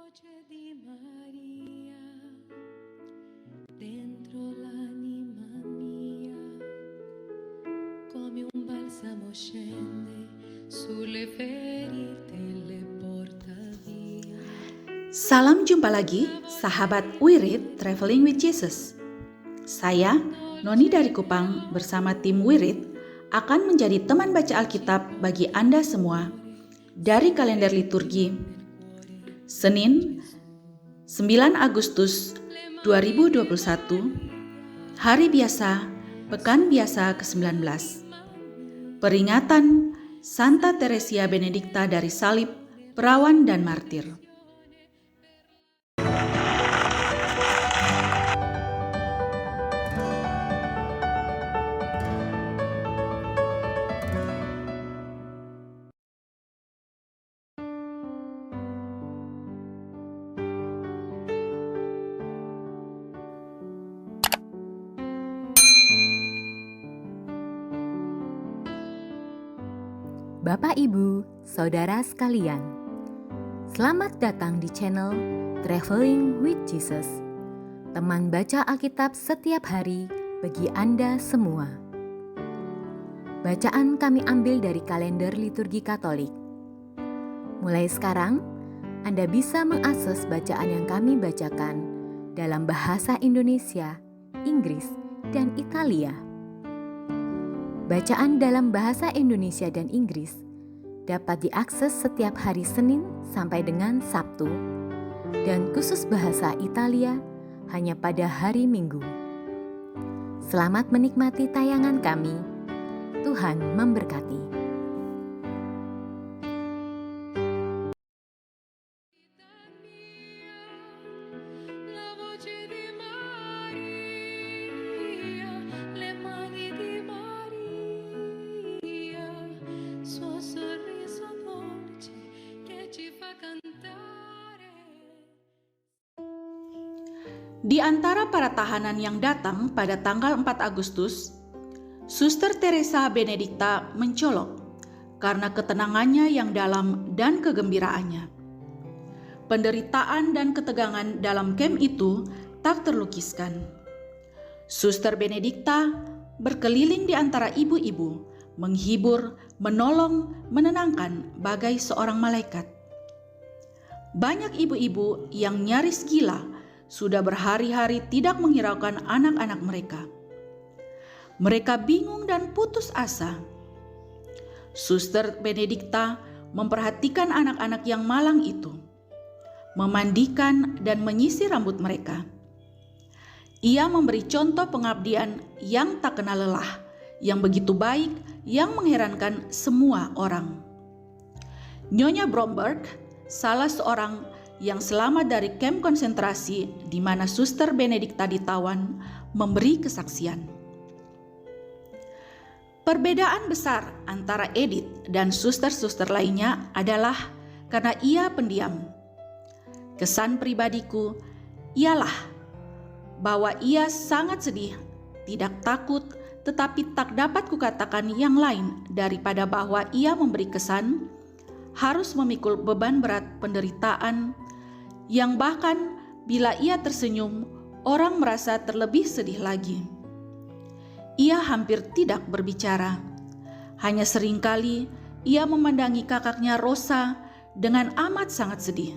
voce di Maria dentro l'anima mia, come un balsamo scende sulle ferite e le porta via. Salam jumpa lagi, sahabat Wirid Traveling with Jesus. Saya, Noni dari Kupang, bersama tim Wirid akan menjadi teman baca Alkitab bagi Anda semua dari kalender liturgi Senin 9 Agustus 2021, Hari Biasa, Pekan Biasa ke-19. Peringatan Santa Teresia Benedikta dari Salib, Perawan dan Martir. Bapak, Ibu, Saudara sekalian, selamat datang di channel Traveling with Jesus, teman baca Alkitab setiap hari bagi Anda semua. Bacaan kami ambil dari kalender liturgi Katolik. Mulai sekarang, Anda bisa mengakses bacaan yang kami bacakan dalam bahasa Indonesia, Inggris, dan Italia. Bacaan dalam bahasa Indonesia dan Inggris dapat diakses setiap hari Senin sampai dengan Sabtu, dan khusus bahasa Italia hanya pada hari Minggu. Selamat menikmati tayangan kami. Tuhan memberkati. La voce di Maria, le mani di Maria, suo sorriso dolce che ci fa cantare. Di antara para tahanan yang datang pada tanggal 4 Agustus, Suster Teresa Benedikta mencolok karena ketenangannya yang dalam dan kegembiraannya. Penderitaan dan ketegangan dalam kem itu tak terlukiskan. Suster Benedikta berkeliling di antara ibu-ibu, menghibur, menolong, menenangkan bagai seorang malaikat. Banyak ibu-ibu yang nyaris gila sudah berhari-hari tidak menghiraukan anak-anak mereka. Mereka bingung dan putus asa. Suster Benedikta memperhatikan anak-anak yang malang itu, memandikan dan menyisir rambut mereka. Ia memberi contoh pengabdian yang tak kenal lelah, yang begitu baik, yang mengherankan semua orang. Nyonya Bromberg, salah seorang yang selamat dari kem konsentrasi di mana Suster Benedikta ditawan, memberi kesaksian. Perbedaan besar antara Edith dan suster-suster lainnya adalah karena ia pendiam. Kesan pribadiku ialah bahwa ia sangat sedih, tidak takut, tetapi tak dapat kukatakan yang lain daripada bahwa ia memberi kesan harus memikul beban berat penderitaan yang bahkan bila ia tersenyum, orang merasa terlebih sedih lagi. Ia hampir tidak berbicara. Hanya seringkali ia memandangi kakaknya Rosa dengan amat sangat sedih.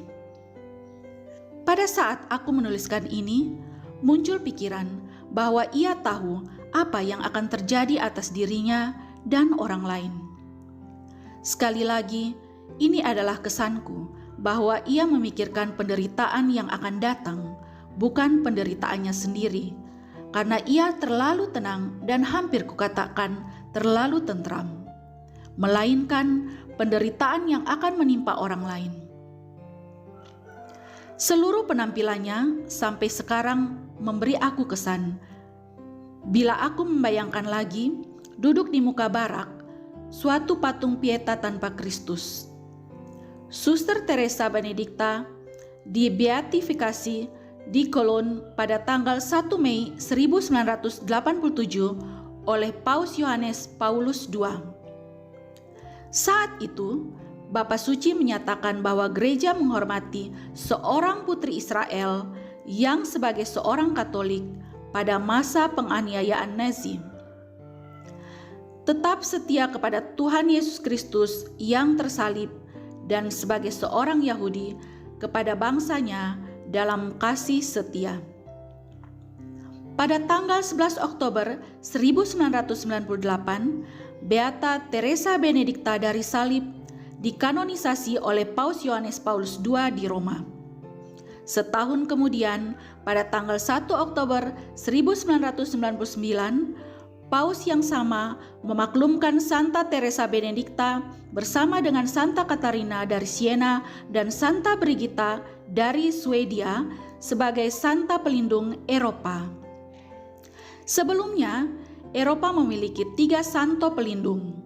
Pada saat aku menuliskan ini, muncul pikiran bahwa ia tahu apa yang akan terjadi atas dirinya dan orang lain. Sekali lagi, ini adalah kesanku bahwa ia memikirkan penderitaan yang akan datang, bukan penderitaannya sendiri, karena ia terlalu tenang dan hampir kukatakan terlalu tentram, melainkan penderitaan yang akan menimpa orang lain. Seluruh penampilannya sampai sekarang memberi aku kesan. Bila aku membayangkan lagi, duduk di muka barak, suatu patung Pieta tanpa Kristus. Suster Teresa Benedikta dibeatifikasi di Cologne pada tanggal 1 Mei 1987 oleh Paus Yohanes Paulus II. Saat itu, Bapa Suci menyatakan bahwa gereja menghormati seorang putri Israel yang sebagai seorang Katolik pada masa penganiayaan Nazi tetap setia kepada Tuhan Yesus Kristus yang tersalib dan sebagai seorang Yahudi kepada bangsanya dalam kasih setia. Pada tanggal 11 Oktober 1998, Beata Teresa Benedikta dari Salib dikanonisasi oleh Paus Yohanes Paulus II di Roma. Setahun kemudian, pada tanggal 1 Oktober 1999, Paus yang sama memaklumkan Santa Teresa Benedikta bersama dengan Santa Katarina dari Siena dan Santa Brigitta dari Swedia sebagai Santa Pelindung Eropa. Sebelumnya, Eropa memiliki 3 Santo Pelindung: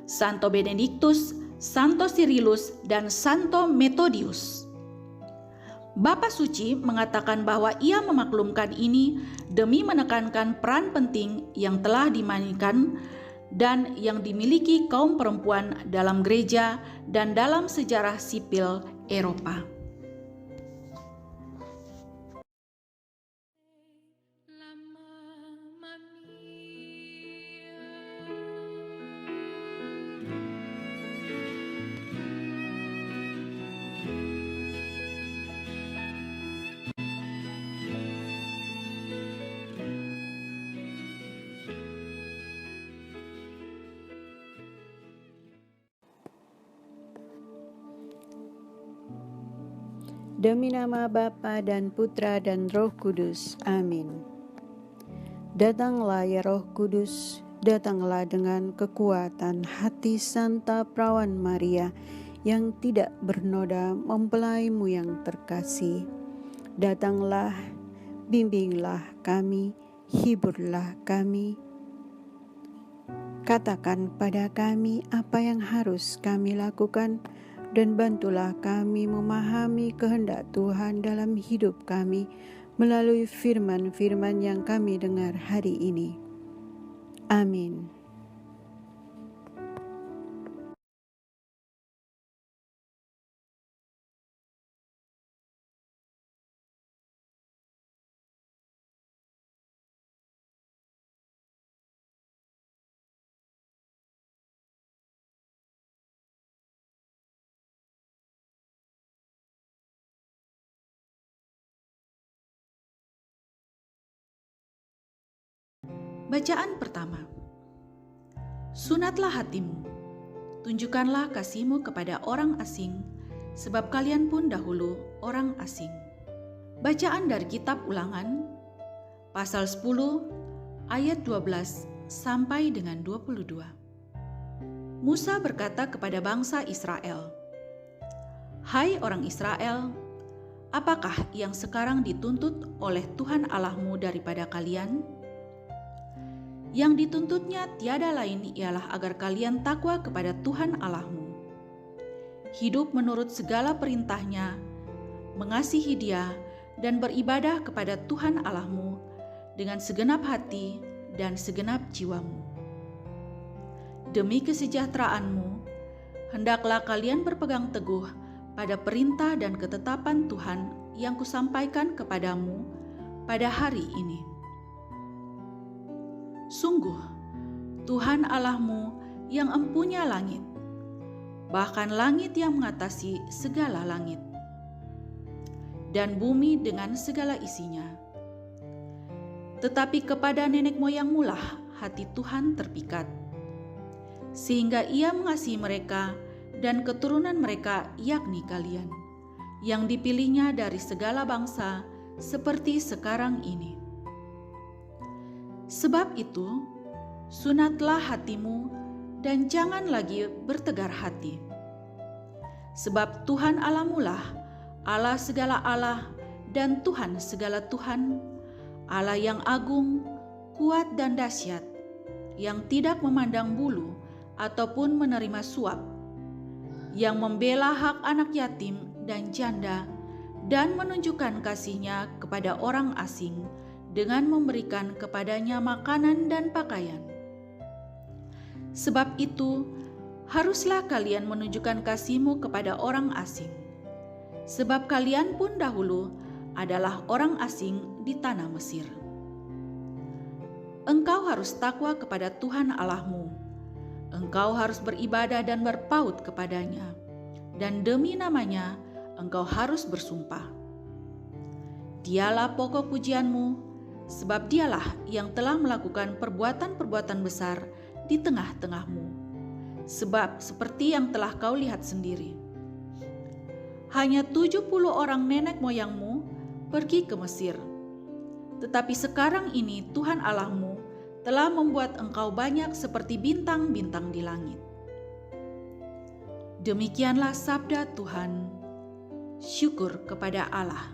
Santo Benedictus, Santo Cyrillus, dan Santo Methodius. Bapa Suci mengatakan bahwa ia memaklumkan ini demi menekankan peran penting yang telah dimainkan dan yang dimiliki kaum perempuan dalam gereja dan dalam sejarah sipil Eropa. Demi nama Bapa dan Putra dan Roh Kudus. Amin. Datanglah ya Roh Kudus, datanglah dengan kekuatan hati Santa Perawan Maria yang tidak bernoda mempelaimu yang terkasih. Datanglah, bimbinglah kami, hiburlah kami. Katakan pada kami apa yang harus kami lakukan, dan bantulah kami memahami kehendak Tuhan dalam hidup kami melalui firman-firman yang kami dengar hari ini. Amin. Bacaan pertama. Sunatlah hatimu, tunjukkanlah kasihmu kepada orang asing, sebab kalian pun dahulu orang asing. Bacaan dari kitab Ulangan, pasal 10, ayat 12 sampai dengan 22. Musa berkata kepada bangsa Israel, "Hai orang Israel, apakah yang sekarang dituntut oleh Tuhan Allahmu daripada kalian? Yang dituntutnya tiada lain ialah agar kalian takwa kepada Tuhan Allahmu, hidup menurut segala perintahnya, mengasihi Dia, dan beribadah kepada Tuhan Allahmu dengan segenap hati dan segenap jiwamu. Demi kesejahteraanmu, hendaklah kalian berpegang teguh pada perintah dan ketetapan Tuhan yang kusampaikan kepadamu pada hari ini. Sungguh, Tuhan Allahmu yang empunya langit, bahkan langit yang mengatasi segala langit, dan bumi dengan segala isinya. Tetapi kepada nenek moyangmu lah hati Tuhan terpikat, sehingga Ia mengasihi mereka dan keturunan mereka, yakni kalian, yang dipilihnya dari segala bangsa seperti sekarang ini. Sebab itu, sunatlah hatimu dan jangan lagi bertegar hati. Sebab Tuhan Allahmu lah Allah segala Allah dan Tuhan segala Tuhan, Allah yang agung, kuat dan dahsyat, yang tidak memandang bulu ataupun menerima suap, yang membela hak anak yatim dan janda dan menunjukkan kasih-Nya kepada orang asing dengan memberikan kepadanya makanan dan pakaian. Sebab itu, haruslah kalian menunjukkan kasihmu kepada orang asing, sebab kalian pun dahulu adalah orang asing di tanah Mesir. Engkau harus takwa kepada Tuhan Allahmu. Engkau harus beribadah dan berpaut kepadanya, dan demi namanya engkau harus bersumpah. Dialah pokok pujianmu, sebab dialah yang telah melakukan perbuatan-perbuatan besar di tengah-tengahmu, sebab seperti yang telah kau lihat sendiri. Hanya 70 orang nenek moyangmu pergi ke Mesir, tetapi sekarang ini Tuhan Allahmu telah membuat engkau banyak seperti bintang-bintang di langit. Demikianlah sabda Tuhan. Syukur kepada Allah.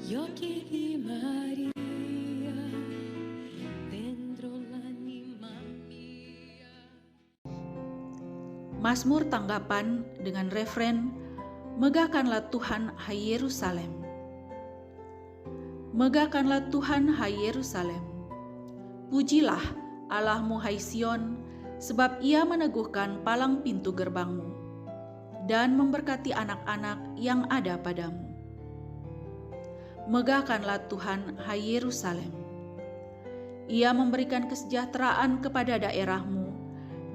Gli occhi di Maria dentro l'anima mia. Mazmur tanggapan dengan refren, Megahkanlah Tuhan, hai Yerusalem. Megahkanlah Tuhan, hai Yerusalem. Pujilah Allahmu, hai Sion, sebab Ia meneguhkan palang pintu gerbangmu dan memberkati anak-anak yang ada padamu. Megahkanlah Tuhan, hai Yerusalem. Ia memberikan kesejahteraan kepada daerahmu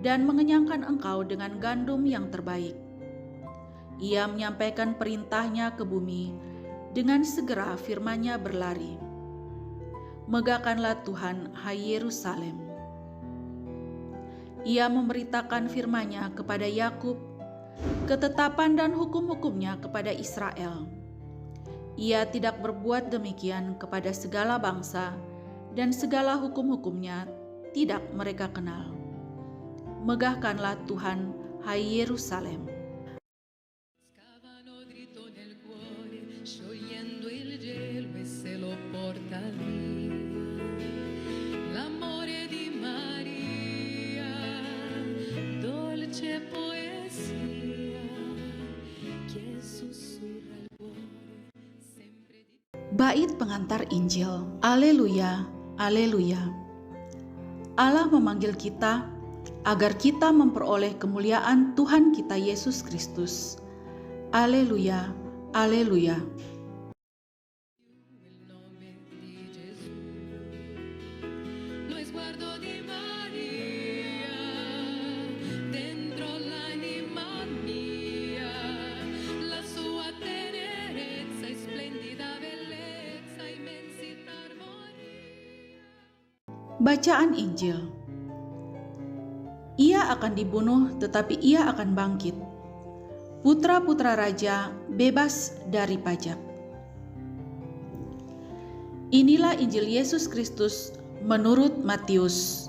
dan mengenyangkan engkau dengan gandum yang terbaik. Ia menyampaikan perintahnya ke bumi, dengan segera firman-Nya berlari. Megahkanlah Tuhan, hai Yerusalem. Ia memberitakan firman-Nya kepada Yakub, ketetapan dan hukum-hukum-Nya kepada Israel. Ia tidak berbuat demikian kepada segala bangsa, dan segala hukum-hukum-Nya tidak mereka kenal. Megahkanlah Tuhan, hai Yerusalem. Scavano dritto nel cuore, sciogliendo il gelo e se lo porta via. L'amore di Maria, dolce poesia, che sussurra il cuore sempre di. Bait pengantar Injil. Aleluya, aleluya. Allah memanggil kita agar kita memperoleh kemuliaan Tuhan kita Yesus Kristus. Aleluya, aleluya. Il nome di Gesù, lo sguardo di Maria dentro l'anima mia, la sua tenerezza e splendida bellezza, immensità, armonia. Bacaan Injil. Ia akan dibunuh, tetapi ia akan bangkit. Putra-putra raja bebas dari pajak. Inilah Injil Yesus Kristus menurut Matius.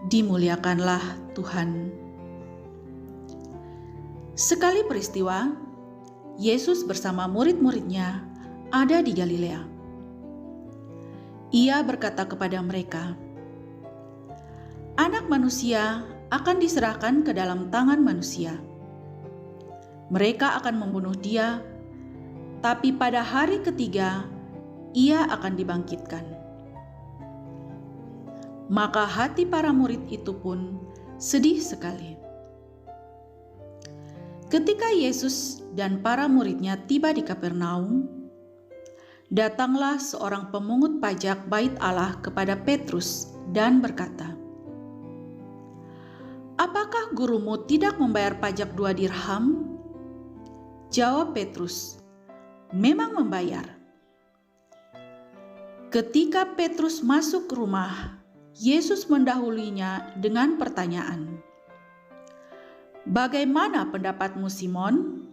Dimuliakanlah Tuhan. Sekali peristiwa, Yesus bersama murid-muridnya ada di Galilea. Ia berkata kepada mereka, Anak manusia akan diserahkan ke dalam tangan manusia. Mereka akan membunuh Dia, tapi pada hari ketiga Ia akan dibangkitkan. Maka hati para murid itu pun sedih sekali. Ketika Yesus dan para muridnya tiba di Kapernaum, datanglah seorang pemungut pajak bait Allah kepada Petrus dan berkata, Apakah gurumu tidak membayar pajak 2 dirham? Jawab Petrus, memang membayar. Ketika Petrus masuk ke rumah, Yesus mendahuluinya dengan pertanyaan, Bagaimana pendapatmu, Simon?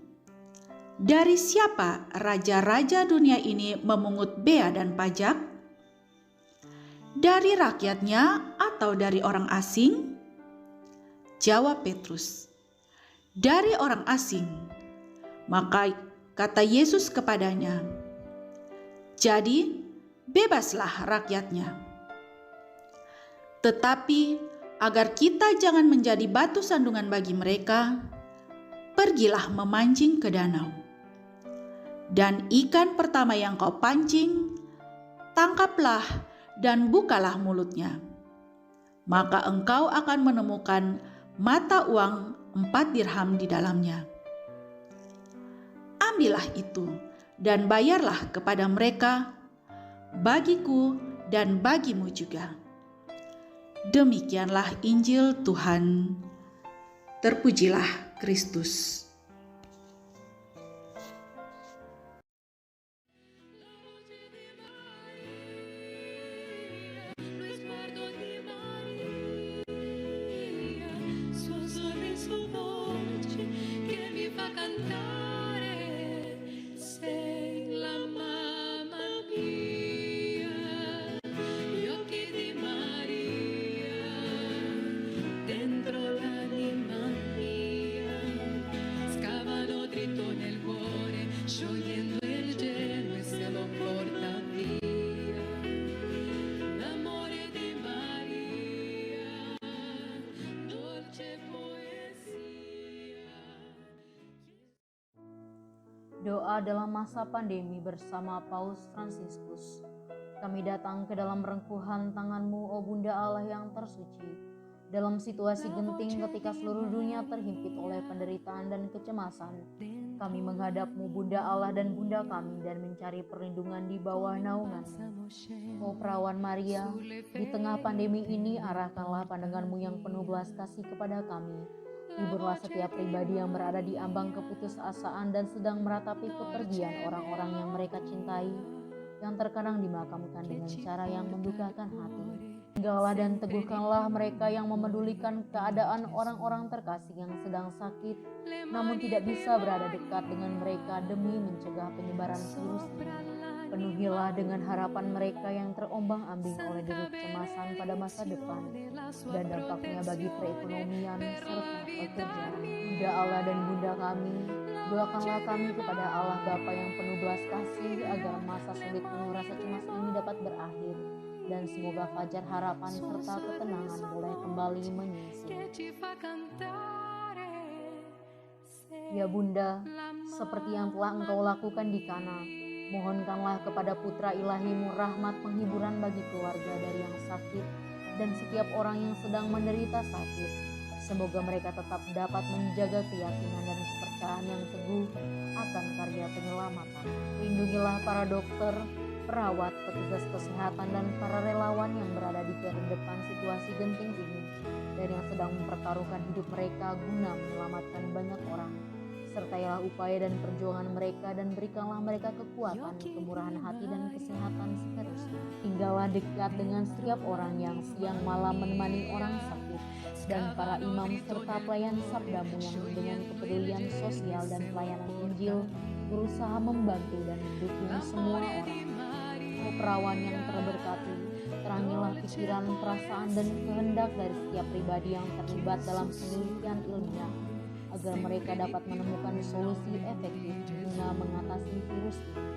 Dari siapa raja-raja dunia ini memungut bea dan pajak? Dari rakyatnya atau dari orang asing? Jawab Petrus, dari orang asing. Maka kata Yesus kepadanya, jadi bebaslah rakyatnya. Tetapi agar kita jangan menjadi batu sandungan bagi mereka, pergilah memancing ke danau. Dan ikan pertama yang kau pancing, tangkaplah dan bukalah mulutnya. Maka engkau akan menemukan mata uang 4 dirham di dalamnya. Ambillah itu dan bayarlah kepada mereka, bagiku dan bagimu juga. Demikianlah Injil Tuhan. Terpujilah Kristus. Suo sorriso dolce che mi fa cantare, sei la mamma mia, gli occhi di Maria, dentro l'anima mia, scavano dritto nel cuore, sciogliendo il gelo e se lo porta via, l'amore di Maria, dolce poesia. Doa dalam masa pandemi bersama Paus Fransiskus. Kami datang ke dalam rengkuhan tangan-Mu, O Bunda Allah yang tersuci. Dalam situasi genting ketika seluruh dunia terhimpit oleh penderitaan dan kecemasan, kami menghadap-Mu, Bunda Allah dan Bunda kami, dan mencari perlindungan di bawah naungan-Mu. O Perawan Maria, di tengah pandemi ini arahkanlah pandangan-Mu yang penuh belas kasih kepada kami. Hiburlah setiap pribadi yang berada di ambang keputusasaan dan sedang meratapi kepergian orang-orang yang mereka cintai, yang terkadang dimakamkan dengan cara yang membukakan hati. Tinggallah dan teguhkanlah mereka yang memedulikan keadaan orang-orang terkasih yang sedang sakit, namun tidak bisa berada dekat dengan mereka demi mencegah penyebaran virus ini. Penuhilah dengan harapan mereka yang terombang-ambing oleh deru kecemasan pada masa depan dan dampaknya bagi perekonomian serta pekerjaan. Bunda Allah dan Bunda kami, doakanlah kami kepada Allah Bapa yang penuh belas kasih agar masa sulit penuh rasa cemas ini dapat berakhir dan semoga fajar harapan serta ketenangan boleh kembali menyinsil. Ya Bunda, seperti yang telah Engkau lakukan di Kana, mohonkanlah kepada Putra Ilahi-Mu rahmat penghiburan bagi keluarga dari yang sakit dan setiap orang yang sedang menderita sakit. Semoga mereka tetap dapat menjaga keyakinan dan kepercayaan yang teguh akan karya penyelamatan. Lindungilah para dokter, perawat, petugas kesehatan, dan para relawan yang berada di depan situasi genting ini dan yang sedang mempertaruhkan hidup mereka guna menyelamatkan banyak orang. Sertailah upaya dan perjuangan mereka dan berikanlah mereka kekuatan, kemurahan hati, dan kesehatan seterusnya. Tinggallah dekat dengan setiap orang yang siang malam menemani orang sakit dan para imam serta pelayan sabdamu yang dengan kepedulian sosial dan pelayanan Injil berusaha membantu dan mendukung semua orang. O Perawan yang terberkati, terangilah pikiran, perasaan, dan kehendak dari setiap pribadi yang terlibat dalam penelitian ilmiah agar mereka dapat menemukan solusi efektif guna mengatasi virus ini.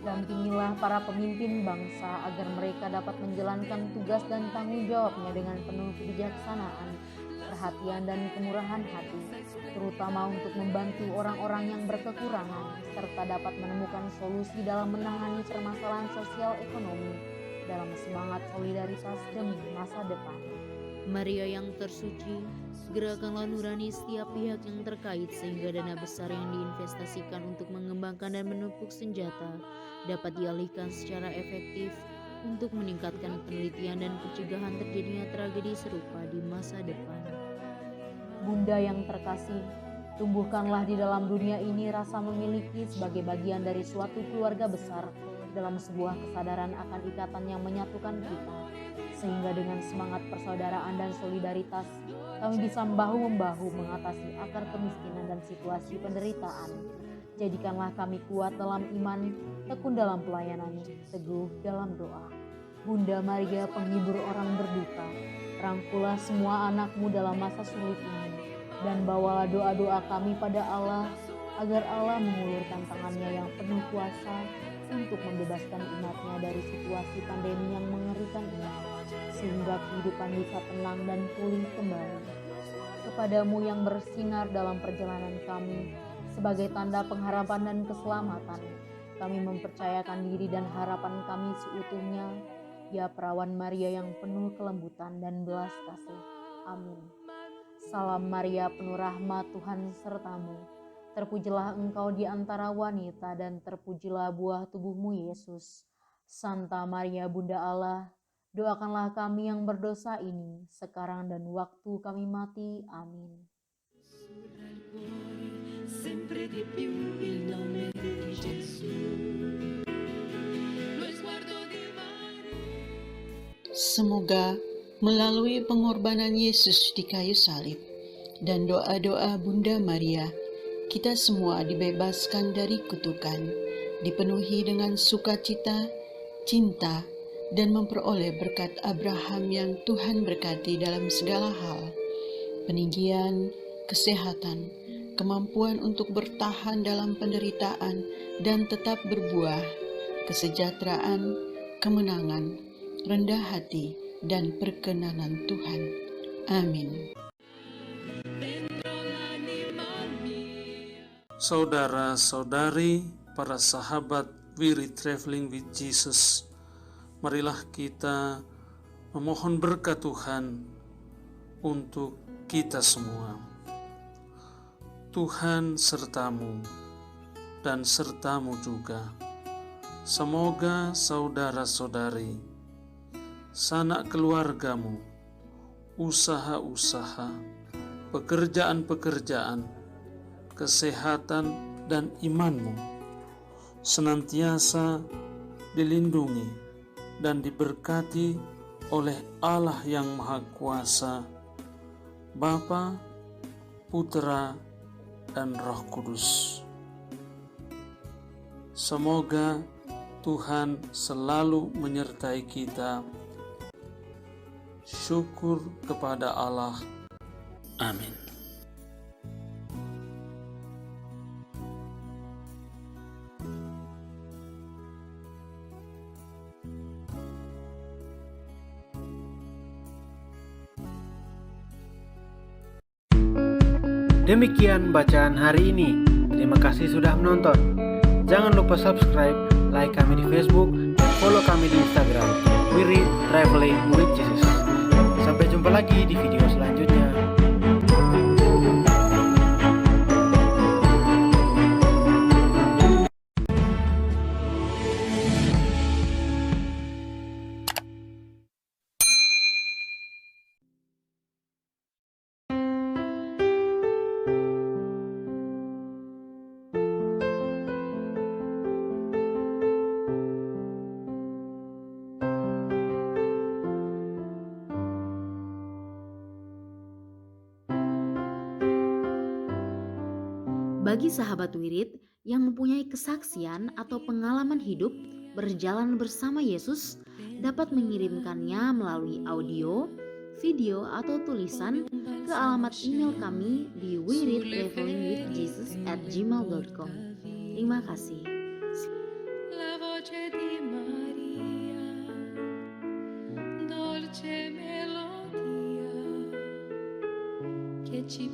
Dampingilah para pemimpin bangsa agar mereka dapat menjalankan tugas dan tanggung jawabnya dengan penuh kebijaksanaan, perhatian, dan kemurahan hati, terutama untuk membantu orang-orang yang berkekurangan, serta dapat menemukan solusi dalam menangani permasalahan sosial ekonomi dalam semangat solidaritas demi masa depan. Maria yang tersuci, gerakanlah nurani setiap pihak yang terkait sehingga dana besar yang diinvestasikan untuk mengembangkan dan menumpuk senjata dapat dialihkan secara efektif untuk meningkatkan penelitian dan pencegahan terjadinya tragedi serupa di masa depan. Bunda yang terkasih, tumbuhkanlah di dalam dunia ini rasa memiliki sebagai bagian dari suatu keluarga besar dalam sebuah kesadaran akan ikatan yang menyatukan kita, sehingga dengan semangat persaudaraan dan solidaritas kami bisa bahu-membahu mengatasi akar kemiskinan dan situasi penderitaan. Jadikanlah kami kuat dalam iman, tekun dalam pelayanan, teguh dalam doa. Bunda Maria, penghibur orang berduka, rangkulah semua anak-Mu dalam masa sulit ini, dan bawalah doa-doa kami pada Allah, agar Allah mengulurkan tangannya yang penuh kuasa untuk membebaskan umat-Nya dari situasi pandemi yang mengerikan ini, sehingga kehidupan bisa tenang dan pulih kembali. kepadamu yang bersinar dalam perjalanan kami, sebagai tanda pengharapan dan keselamatan. Kami mempercayakan diri dan harapan kami seutuhnya, ya perawan Maria yang penuh kelembutan dan belas kasih. Amin. Salam Maria, penuh rahmat, Tuhan sertamu. Terpujilah engkau di antara wanita, dan terpujilah buah tubuhmu, Yesus. Santa Maria, Bunda Allah, doakanlah kami yang berdosa ini, sekarang dan waktu kami mati. Amin. Sempre di più il nome di Gesù. Lo sguardo di Maria. Semoga melalui pengorbanan Yesus di kayu salib dan doa-doa Bunda Maria, kita semua dibebaskan dari kutukan, dipenuhi dengan sukacita, cinta, dan memperoleh berkat Abraham yang Tuhan berkati dalam segala hal, peninggian, kesehatan, kemampuan untuk bertahan dalam penderitaan dan tetap berbuah, kesejahteraan, kemenangan, rendah hati, dan perkenanan Tuhan. Amin. Saudara-saudari, para sahabat Wirid Traveling with Jesus, marilah kita memohon berkat Tuhan untuk kita semua. Tuhan sertamu dan sertamu juga. Semoga saudara-saudari, sanak keluargamu, usaha-usaha, pekerjaan-pekerjaan, kesehatan dan imanmu senantiasa dilindungi dan diberkati oleh Allah yang Maha Kuasa, Bapa, Putra, dan Roh Kudus. Semoga Tuhan selalu menyertai kita. Syukur kepada Allah. Amin. Demikian bacaan hari ini. Terima kasih sudah menonton. Jangan lupa subscribe, like kami di Facebook, dan follow kami di Instagram. Wirid Traveling with Jesus. Sampai jumpa lagi di video selanjutnya. Bagi sahabat Wirid yang mempunyai kesaksian atau pengalaman hidup berjalan bersama Yesus, dapat mengirimkannya melalui audio, video, atau tulisan ke alamat email kami di wiridtravelingwithjesus@gmail.com. Terima kasih. La voce di Maria, dolce melodia che ci